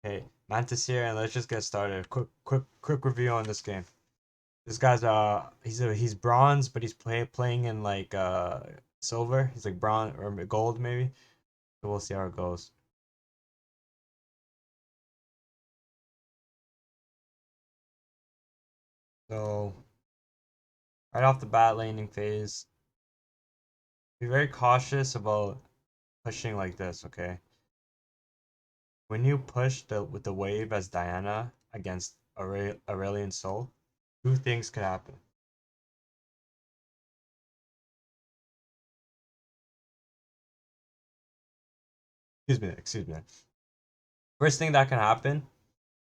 Hey, Mantis here, and let's just get started. Quick review on this game. This guy's he's bronze, but he's playing in like silver. He's like bronze or gold maybe. So we'll see how it goes. So right off the bat, laning phase, be very cautious about pushing like this. Okay, when you push with the wave as Diana against Aurelion Sol, two things could happen. Excuse me. First thing that can happen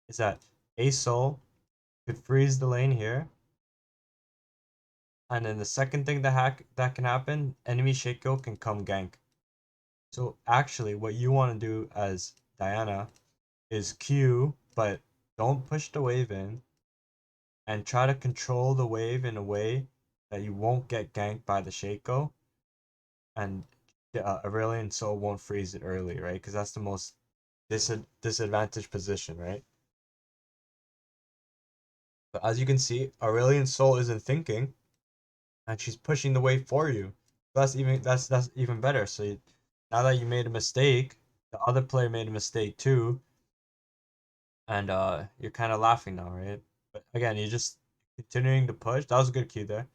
is that a Sol could freeze the lane here. And then the second thing that can happen, enemy Shaco can come gank. So actually what you want to do as Diana is Q, but don't push the wave in and try to control the wave in a way that you won't get ganked by the Shaco and Aurelion Sol won't freeze it early, right? Because that's the most disadvantaged position, right? But as you can see, Aurelion Sol isn't thinking and she's pushing the wave for you. That's even better. So now that you made a mistake, the other player made a mistake too, and you're kind of laughing now, right? But again, you're just continuing to push. That was a good cue there.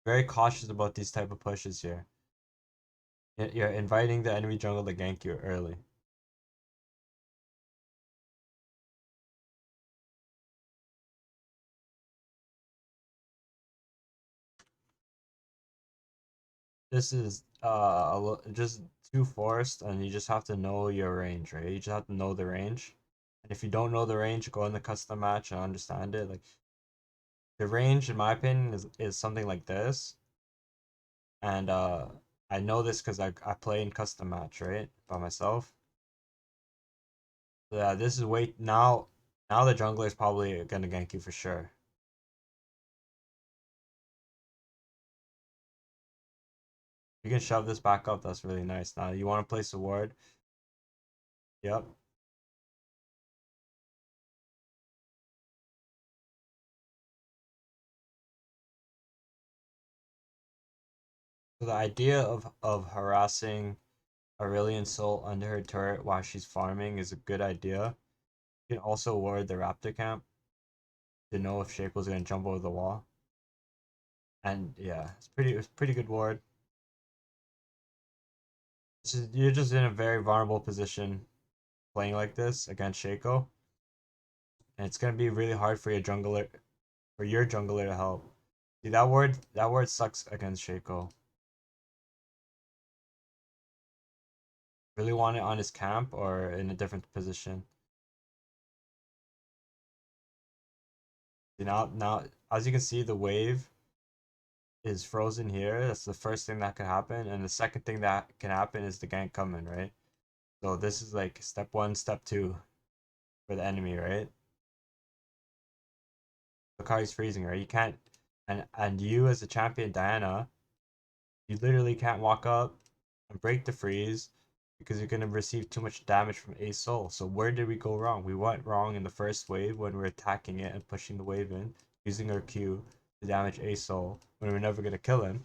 Very cautious about these type of pushes here. You're inviting the enemy jungle to gank you early. This is just too forced, and you just have to know your range, right? You just have to know the range. And if you don't know the range, go in the custom match and understand it. Like the range, in my opinion, is something like this. And I know this because I play in custom match, right? By myself. So, yeah, this is way now the jungler is probably gonna gank you for sure. You can shove this back up, that's really nice. Now you wanna place a ward. Yep. So the idea of harassing Aurelion Sol under her turret while she's farming is a good idea. You can also ward the Raptor camp to know if Shaco's gonna jump over the wall. And yeah, it's pretty good ward. You're just in a very vulnerable position playing like this against Shaco, and it's gonna be really hard for your jungler to help. See that word sucks against Shaco. Really want it on his camp or in a different position. Now as you can see, the wave is frozen here. That's the first thing that could happen, and the second thing that can happen is the gank coming, right? So this is like step one, step two for the enemy, right? Akari's freezing, right? You can't, and you as a champion Diana, you literally can't walk up and break the freeze because you're gonna receive too much damage from a soul. So where did we go wrong? We went wrong in the first wave when we're attacking it and pushing the wave in, using our Q to damage a soul when we're never gonna kill him.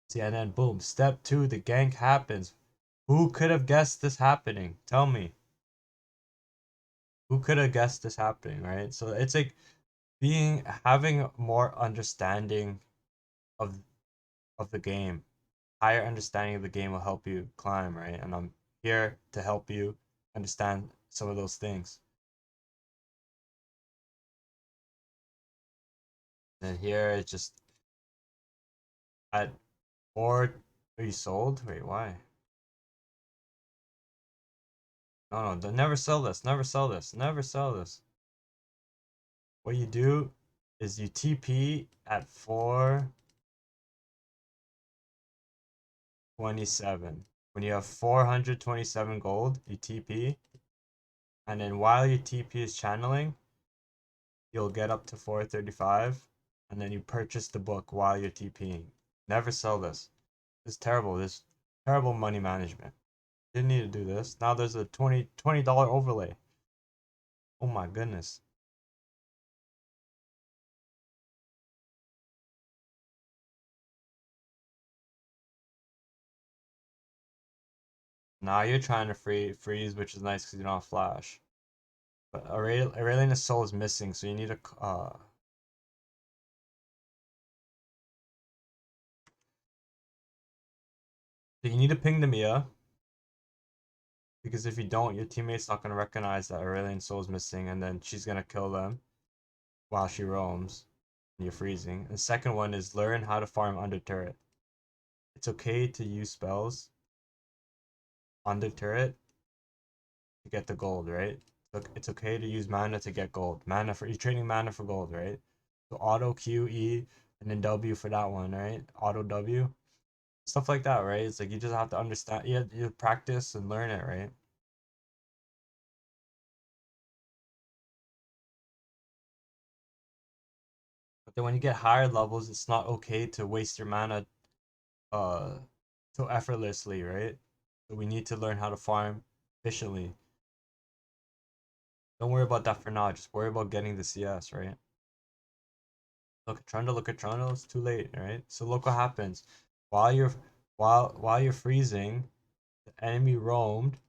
See, and then boom, step two, the gank happens. Who could have guessed this happening? Tell me. Who could have guessed this happening, right? So it's like having more understanding of the game. Higher understanding of the game will help you climb, right? And I'm here to help you understand some of those things. And here it's just at or are you sold? Wait, why? No, never sell this. Never sell this. Never sell this. What you do is you TP at 427. When you have 427 gold, you TP, and then while your TP is channeling, you'll get up to 435, and then you purchase the book while you're TPing. Never sell this. This is terrible. This terrible money management. Didn't need to do this. Now there's a $20 overlay. Oh my goodness. Now you're trying to freeze, which is nice because you don't have flash. But Aurelian's soul is missing, so you need a so you need to ping the Mia, because if you don't, your teammate's not gonna recognize that Aurelian's soul is missing, and then she's gonna kill them while she roams. And you're freezing. And the second one is learn how to farm under turret. It's okay to use spells under turret to get the gold, right? Look, it's okay to use mana to get gold. Mana for you're trading mana for gold, right? So auto Q E and then W for that one, right? Auto W, stuff like that, right? It's like you just have to understand. You practice and learn it, right? But then when you get higher levels, it's not okay to waste your mana uh so effortlessly, right? So we need to learn how to farm efficiently. Don't worry about that for now. Just worry about getting the CS, right? Look at Trundle, it's too late, right? So look what happens. While you're while you're freezing, the enemy roamed,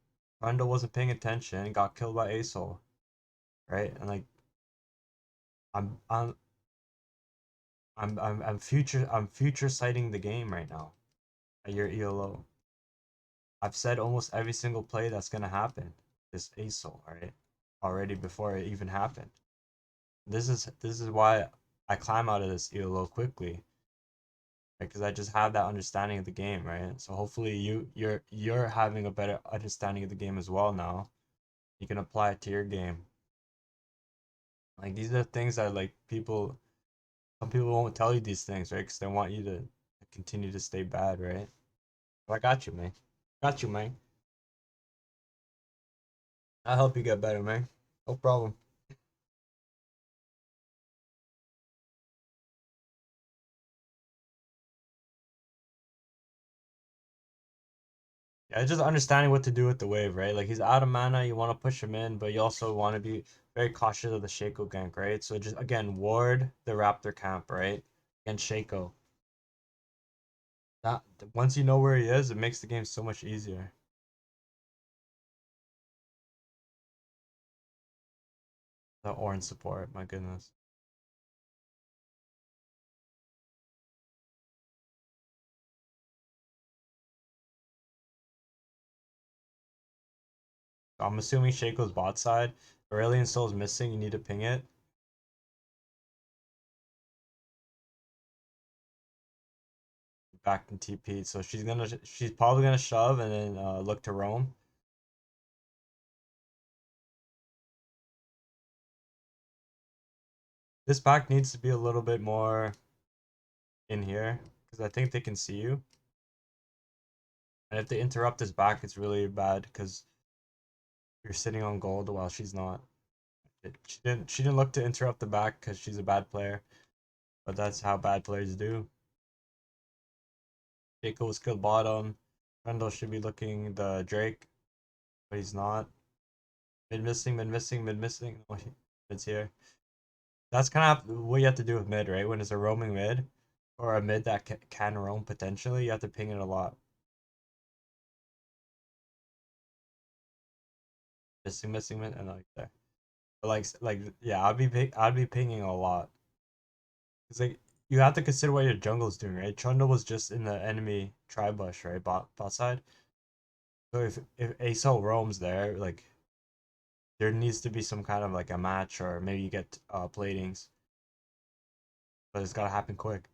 Trundle wasn't paying attention and got killed by Asol, right? And like I'm I'm I'm future sighting the game right now at your ELO. I've said almost every single play that's gonna happen this Asol, right? Already before it even happened. This is why I climb out of this ELO quickly, because I just have that understanding of the game, right? So hopefully you're having a better understanding of the game as well now. You can apply it to your game. Like these are things that like some people won't tell you these things, right? Because they want you to continue to stay bad, right? But I got you, man. Got you, man. I'll help you get better, man. No problem. Yeah, just understanding what to do with the wave, right? Like he's out of mana, you want to push him in, but you also want to be very cautious of the Shaco gank, right? So just again, ward the Raptor camp, right? Against Shaco. That once you know where he is, it makes the game so much easier. The orange support, my goodness. So I'm assuming Shaco's bot side. Aurelion Soul's missing, you need to ping it. Back in TP. So she's probably gonna shove and then look to roam. This back needs to be a little bit more in here, because I think they can see you. And if they interrupt this back, it's really bad because you're sitting on gold while she's not. She didn't look to interrupt the back because she's a bad player, but that's how bad players do. Jacob was killed bottom. Randall should be looking the Drake, but he's not. Mid missing, mid missing, mid missing. Oh, it's here. That's kind of what you have to do with mid, right? When it's a roaming mid or a mid that can roam potentially, you have to ping it a lot. Missing, missing mid, and like there. But like yeah, I'd be pinging a lot. It's like you have to consider what your jungle's doing, right? Trundle was just in the enemy tribush, right? Bot side. So if Asol roams there, like there needs to be some kind of like a match, or maybe you get platings, but it's gotta happen quick.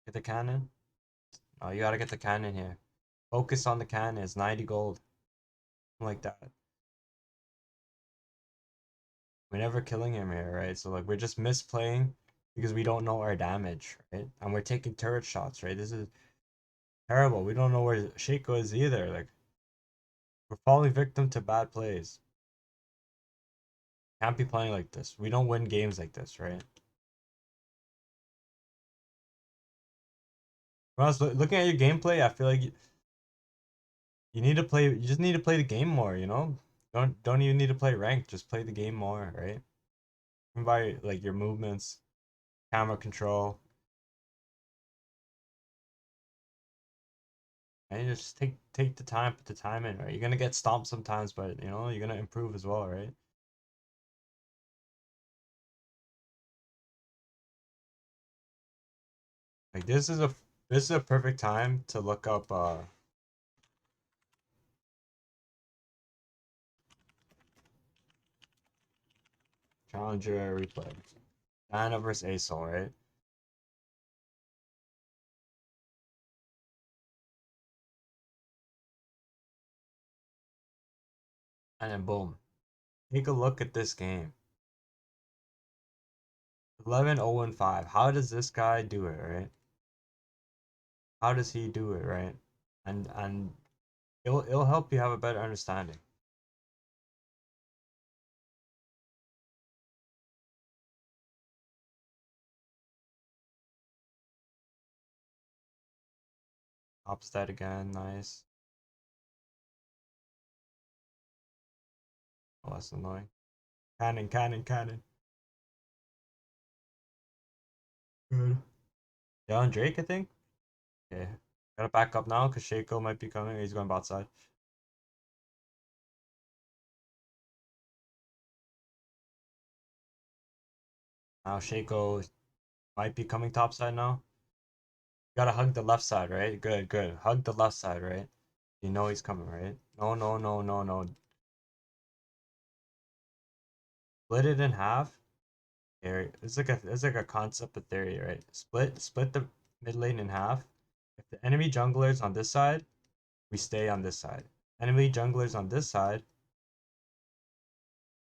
Get the cannon. Oh, you gotta get the cannon here. Focus on the cannon. It's 90 gold, something like that. We're never killing him here, right? So like we're just misplaying because we don't know our damage, right? And we're taking turret shots, right? This is terrible. We don't know where Shaco is either. Like we're falling victim to bad plays. Can't be playing like this. We don't win games like this, right? When I was looking at your gameplay, I feel like you need to play. You just need to play the game more. You know, don't even need to play ranked. Just play the game more, right? Even by like your movements, camera control, and you just take the time, put the time in, right? You're gonna get stomped sometimes, but you know you're gonna improve as well, right? Like this is a perfect time to look up challenger replay. Diana versus Asol, right? And then boom. Take a look at this game. 11-0-5. How does this guy do it, right? How does he do it, right? And it'll help you have a better understanding. Pops that again, nice. Oh, that's annoying. Cannon, cannon, cannon. Good. Yeah, on Drake, I think. Okay. Gotta back up now because Shaco might be coming. He's going bot side. Now Shaco might be coming top side now. Gotta hug the left side, right? Good, good. Hug the left side, right? You know he's coming, right? No, no, no, no, no. Split it in half. Theory. It's like a concept of theory, right? Split the mid lane in half. If the enemy jungler's on this side, we stay on this side. Enemy jungler's on this side,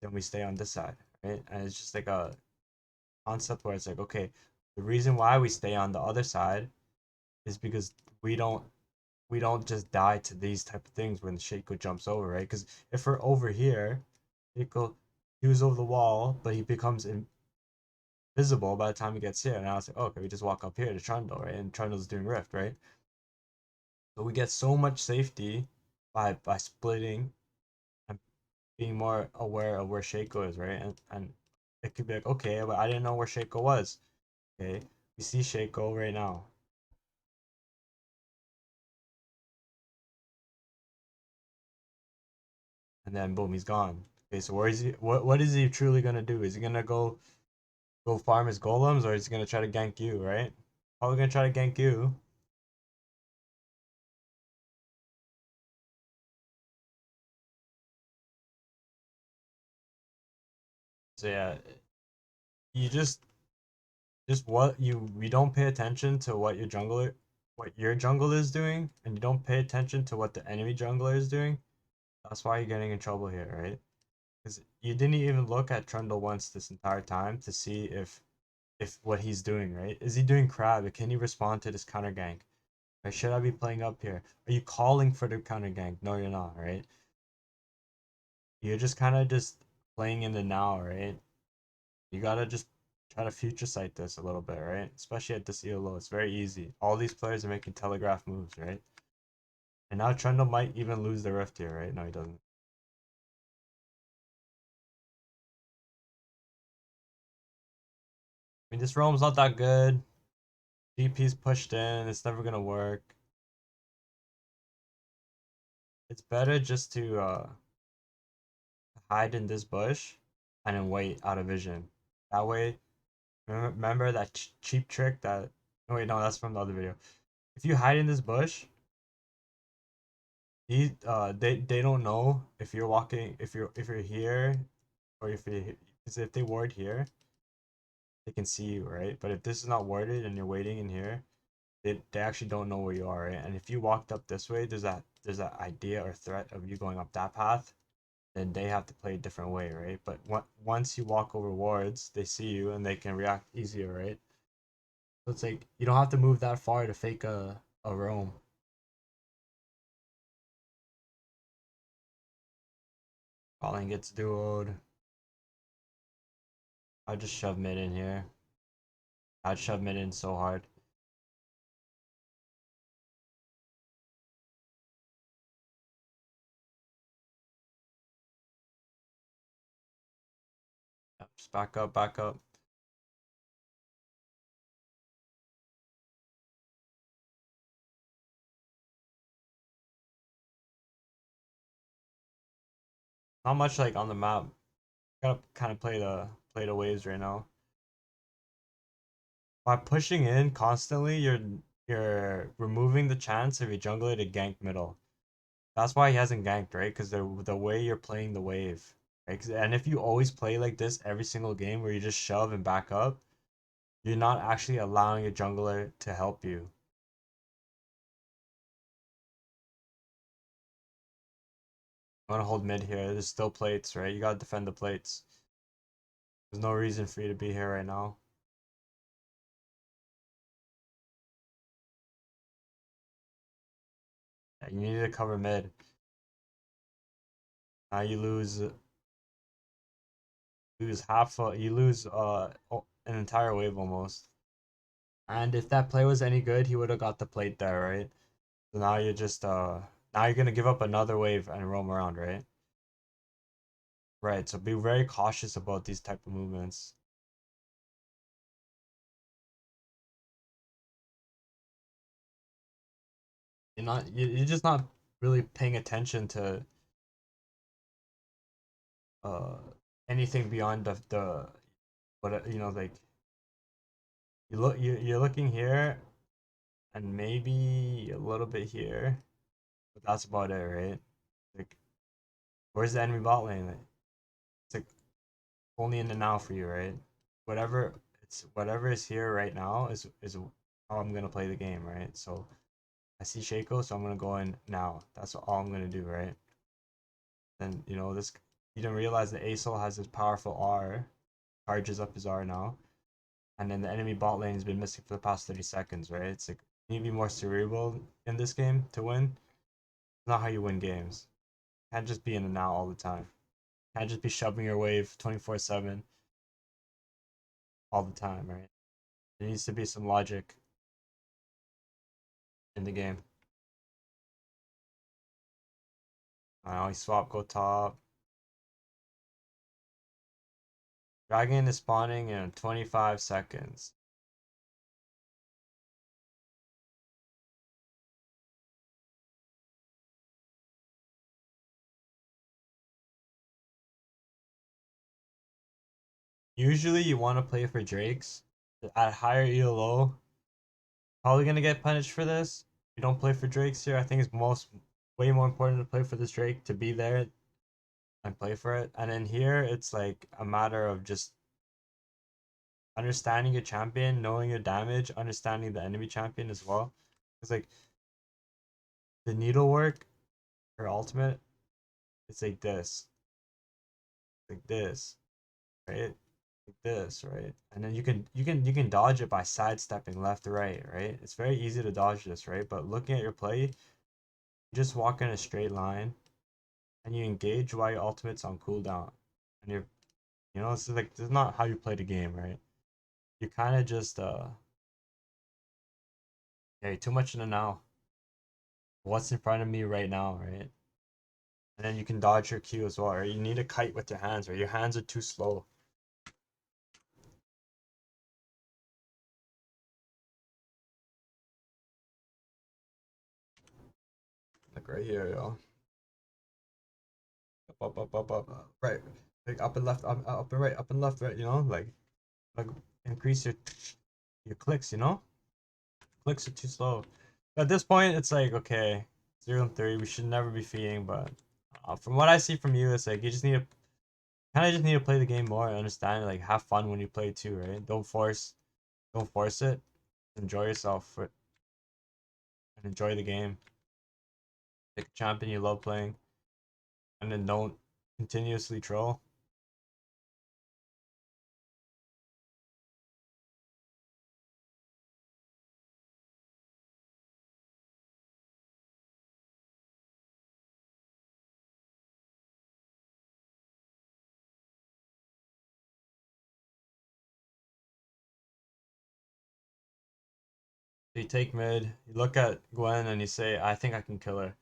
then we stay on this side, right? And it's just like a concept where it's like, okay, the reason why we stay on the other side is because we don't we don't just die to these type of things when Shaco jumps over, right? Because if we're over here, Shaco he was over the wall, but he becomes invisible by the time he gets here. And I was like, oh, okay, we just walk up here to Trundle, right? And Trundle's doing Rift, right? So we get so much safety by splitting and being more aware of where Shaco is, right? And it could be like, okay, but I didn't know where Shaco was. Okay, we see Shaco right now. And then boom, he's gone. Okay, so where is he? What is he truly gonna do? Is he gonna go farm his golems, or is he gonna try to gank you? Right? Probably gonna try to gank you. So yeah, you just what you don't pay attention to what your jungle is doing, and you don't pay attention to what the enemy jungler is doing. That's why you're getting in trouble here, right? Because you didn't even look at Trundle once this entire time to see if what he's doing, right? Is he doing crab? Can he respond to this counter gank? Or should I be playing up here? Are you calling for the counter gank? No, you're not, right? You're just kind of just playing in the now, right? You gotta just try to future sight this a little bit, right? Especially at this ELO, it's very easy. All these players are making telegraph moves, right? And now Trundle might even lose the rift here, right? No, he doesn't. I mean, this roam's not that good. DP's pushed in. It's never gonna work. It's better just to hide in this bush and then wait out of vision. That way, remember that cheap trick that. Oh wait, no, that's from the other video. If you hide in this bush, they don't know if you're walking if you're here or because if they ward here, they can see you, right? But if this is not warded and you're waiting in here, they actually don't know where you are, right? And if you walked up this way, there's that idea or threat of you going up that path, then they have to play a different way, right? But once you walk over wards, they see you and they can react easier, right? So it's like you don't have to move that far to fake a roam. Falling gets duoed. I just shove mid in here. I'd shove mid in so hard. Yep, just back up, back up. Not much like on the map. Gotta kind of play the waves right now. By pushing in constantly, you're removing the chance of your jungler to gank middle. That's why he hasn't ganked, right? Because the way you're playing the wave, right? And if you always play like this every single game where you just shove and back up, you're not actually allowing your jungler to help you. You want to hold mid here. There's still plates, right? You gotta defend the plates. There's no reason for you to be here right now. Yeah, you need to cover mid. Now you lose you lose an entire wave almost. And if that play was any good, he would have got the plate there, right? So now you're just now you're gonna give up another wave and roam around, right? Right. So be very cautious about these type of movements. You're just not really paying attention to uh anything beyond the what like you're looking here and maybe a little bit here, but that's about it, right? Like where's the enemy bot lane? It's like only in the now for you, right? Whatever whatever is here right now is how I'm gonna play the game, right? So I see Shaco, so I'm gonna go in now. That's all I'm gonna do, right? And this you didn't realize that Asol has this powerful R, charges up his R now, and then the enemy bot lane has been missing for the past 30 seconds, right? It's like you need to be more cerebral in this game to win. It's not how you win games. You can't just be in the now all the time. You can't just be shoving your wave 24/7 all the time, right? There needs to be some logic in the game. I always swap, go top. Dragon is spawning in 25 seconds. Usually you want to play for Drakes at higher ELO. Probably gonna get punished for this. You don't play for Drakes here. I think it's way more important to play for this Drake to be there and play for it. And then here it's like a matter of just understanding your champion, knowing your damage, understanding the enemy champion as well. It's like the needlework or ultimate, it's like this, right? Like this, right? And then you can dodge it by sidestepping left to right, right? It's very easy to dodge this, right? But looking at your play, you just walk in a straight line and you engage while your ultimate's on cooldown. And this is like this is not how you play the game, right? You kind of just yeah, you're too much in the now. What's in front of me right now, right? And then you can dodge your Q as well, or you need to kite with your hands, or your hands are too slow. Like right here, yo. Up, right. Like up and left, up and right, up and left, right, like increase your clicks, Clicks are too slow. At this point, it's like, okay, 0-3, we should never be feeding, but from what I see from you, it's like you just need to play the game more and understand, like have fun when you play too, right? Don't force it. Enjoy yourself and enjoy the game. Pick a champion you love playing, and then don't continuously troll. You take mid, you look at Gwen and you say, I think I can kill her.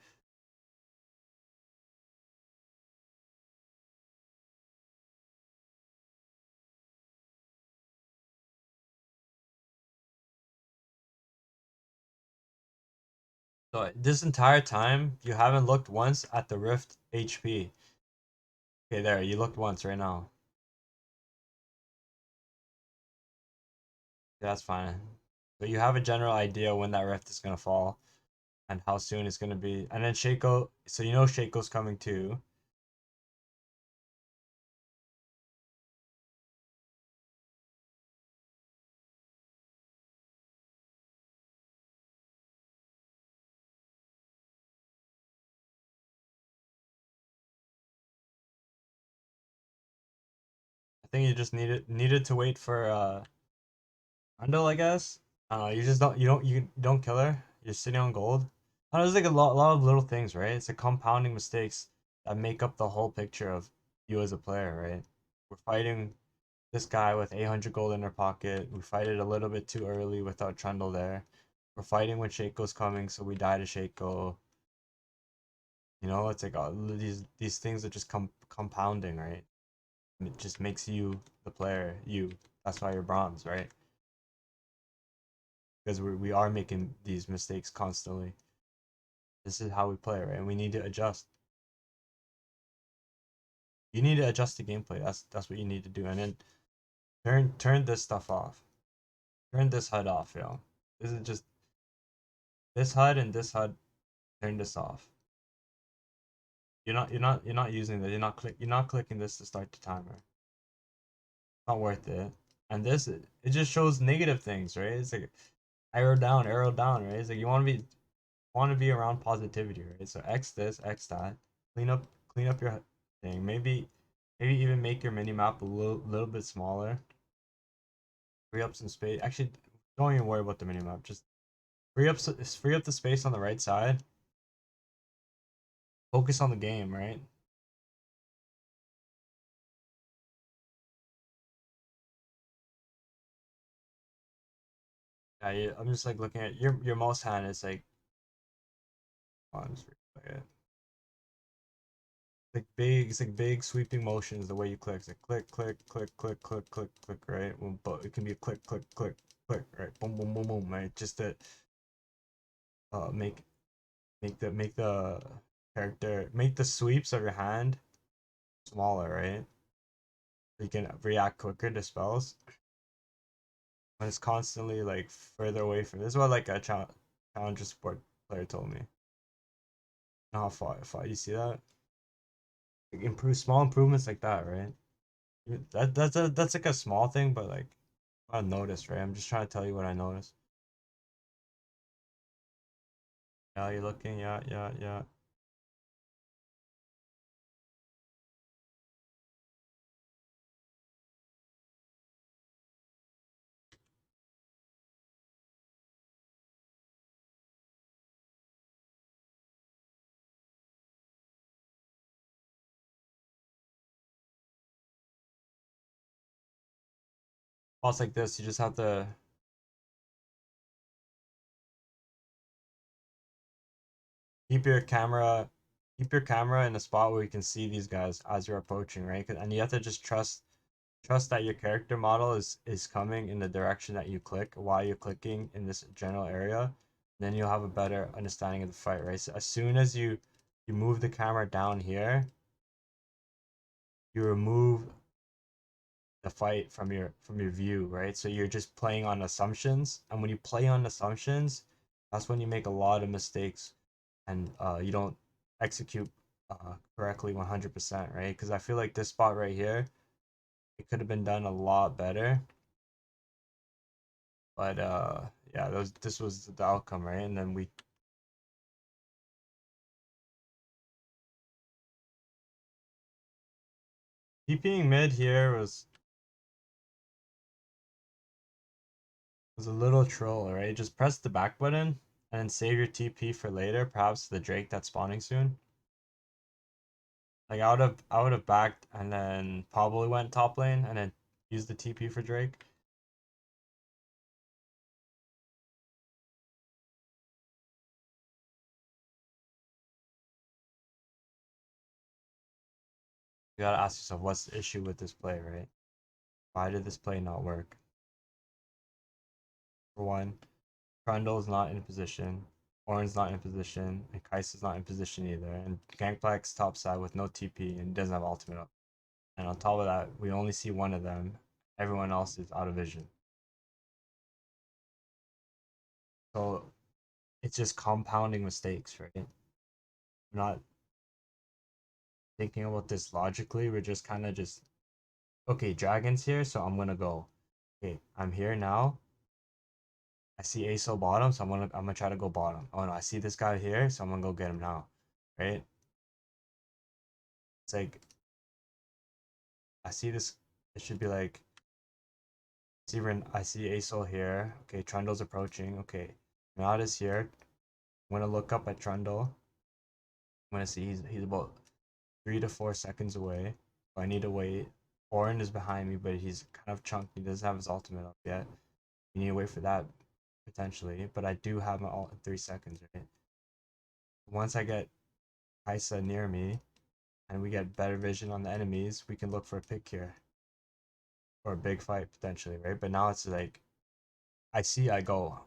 So this entire time, you haven't looked once at the Rift HP. Okay, there, you looked once right now. Yeah, that's fine. But you have a general idea when that Rift is gonna fall and how soon it's gonna be. And then Shaco, so you know Shaco's coming too. I think you just needed to wait for Randall, I guess. You just don't kill her. You're sitting on gold. I know, there's like a lot of little things, right? It's like compounding mistakes that make up the whole picture of you as a player, right? We're fighting this guy with 800 gold in her pocket. We fight it a little bit too early without Trundle there. We're fighting when Shaco's coming, so we die to Shaco. You know, it's like these things are just compounding, right? And it just makes you the player, you. That's why you're bronze, right? Because we are making these mistakes constantly. This is how we play, right? And we need to adjust. You need to adjust the gameplay. That's what you need to do. And then turn this stuff off. Turn this HUD off, yo. This is just this HUD and this HUD. Turn this off. You're not using this. You're not clicking this to start the timer. It's not worth it. And this it just shows negative things, right? It's like arrow down, right? It's like you want to be around positivity, right? So X this, X that. Clean up your thing. Maybe even make your mini map a little bit smaller. Free up some space. Actually, don't even worry about the mini map. Just free up the space on the right side. Focus on the game, right? I'm just like looking at your mouse hand. It's like, oh, I'm just replay it. It's like big sweeping motions. The way you click, it's like click, click, click, click, click, click, click, right? Well, but it can be a click, click, click, click, right? Boom, boom, boom, boom, right? Just to uh make make the character make the sweeps of your hand smaller, right? So you can react quicker to spells when it's constantly like further away from. This is what like a challenger support player told me. Know how far you see that? Like, improve small improvements like that, right? That's like a small thing, but like I noticed, right? I'm just trying to tell you what I noticed. Yeah, you're looking. Yeah, yeah, yeah. Also, like this, you just have to keep your camera keep your camera in a spot where you can see these guys as you're approaching, right? And you have to just trust that your character model is coming in the direction that you click while you're clicking in this general area. Then you'll have a better understanding of the fight, right? So as soon as you move the camera down here, you remove the fight from your view, right? So you're just playing on assumptions, and when you play on assumptions, that's when you make a lot of mistakes, and you don't execute correctly 100%, right? Because I feel like this spot right here, it could have been done a lot better, but yeah, this was the outcome, right? And then we TPing mid here was a little troll, right? Just press the back button and then save your TP for later, perhaps the Drake that's spawning soon. Like I would have backed and then probably went top lane and then used the TP for Drake. You gotta ask yourself, what's the issue with this play, right? Why did this play not work? For one, Trundle's not in position, Ornn's not in position, and Kai'Sa's not in position either. And Gangplank's topside with no TP and doesn't have ultimate up. And on top of that, we only see one of them. Everyone else is out of vision. So it's just compounding mistakes, right? We're not thinking about this logically. We're just kind of just, okay, Dragon's here, so I'm gonna go. Okay, I'm here now. I see ASO bottom, so I'm gonna try to go bottom. Oh no, I see this guy here, so I'm gonna go get him now. Right? It's like I see this. It should be like I see ASO here. Okay, Trundle's approaching. Okay, Mad is here. I'm gonna look up at Trundle. I'm gonna see he's about 3 to 4 seconds away. So I need to wait. Ornn is behind me, but he's kind of chunky. He doesn't have his ultimate up yet. You need to wait for that potentially, but I do have my ult in 3 seconds, right? Once I get Kai'Sa near me and we get better vision on the enemies, we can look for a pick here or a big fight potentially, right? But now it's like I see, I go,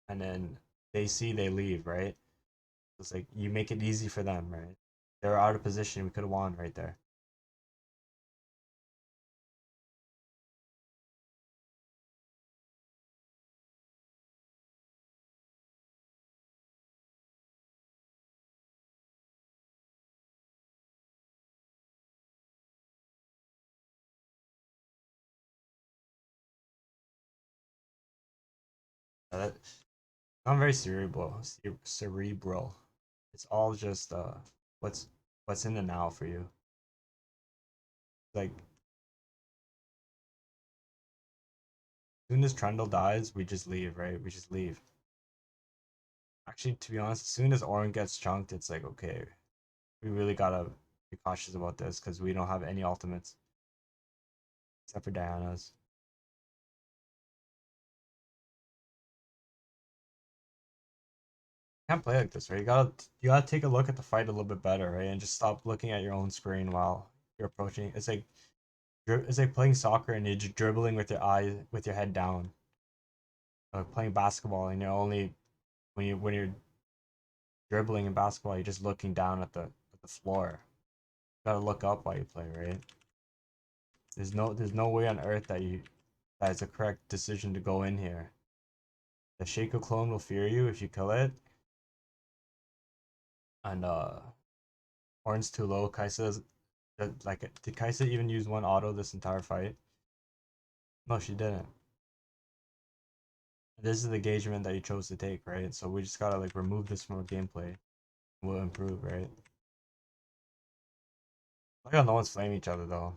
and then they see, they leave, right? It's like you make it easy for them, right? They're out of position. We could have won right there. That, I'm very cerebral. It's all just what's what's in the now for you. Like as soon as Trundle dies, we just leave, right? We just leave. Actually, to be honest, as soon as Ornn gets chunked, it's like okay, we really gotta be cautious about this because we don't have any ultimates except for Diana's. Can't play like this, right? You gotta take a look at the fight a little bit better, right? And just stop looking at your own screen while you're approaching. It's like playing soccer and you're just dribbling with your eyes with your head down. Like playing basketball and you're only when you're dribbling in basketball, you're just looking down at the floor. You gotta look up while you play, right? There's no way on earth that is a correct decision to go in here. The Shaco clone will fear you if you kill it, and Horn's too low. Kai'Sa's like did Kai'Sa even use one auto this entire fight? No, she didn't. This is the engagement that you chose to take, right? So we just gotta like remove this from our gameplay. We'll improve, right? Look how no one's flaming each other though.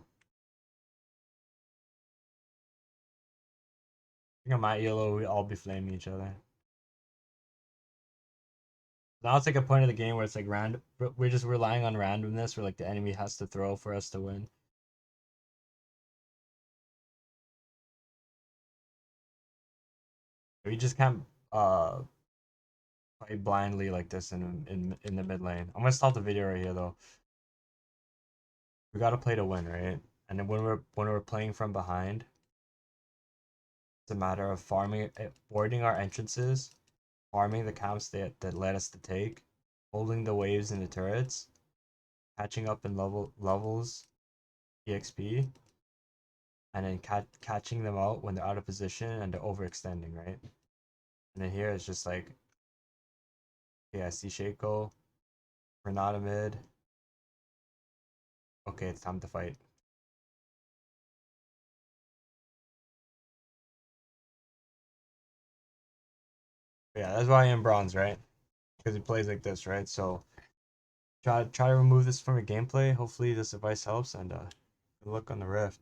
I think on my ELO we all be flaming each other. Now it's like a point of the game where it's like random. We're just relying on randomness, where like the enemy has to throw for us to win. We just can't fight blindly like this in the mid lane. I'm gonna stop the video right here though. We gotta play to win, right? And then when we're playing from behind, it's a matter of farming, boarding our entrances, farming the camps that led us to take, holding the waves in the turrets, catching up in levels, EXP, and then catching them out when they're out of position and they're overextending, right? And then here it's just like, okay, I see Shaco, Renata mid. Okay, it's time to fight. Yeah, that's why I am bronze, right? Because he plays like this, right? So try to remove this from your gameplay. Hopefully this advice helps, and good luck on the rift.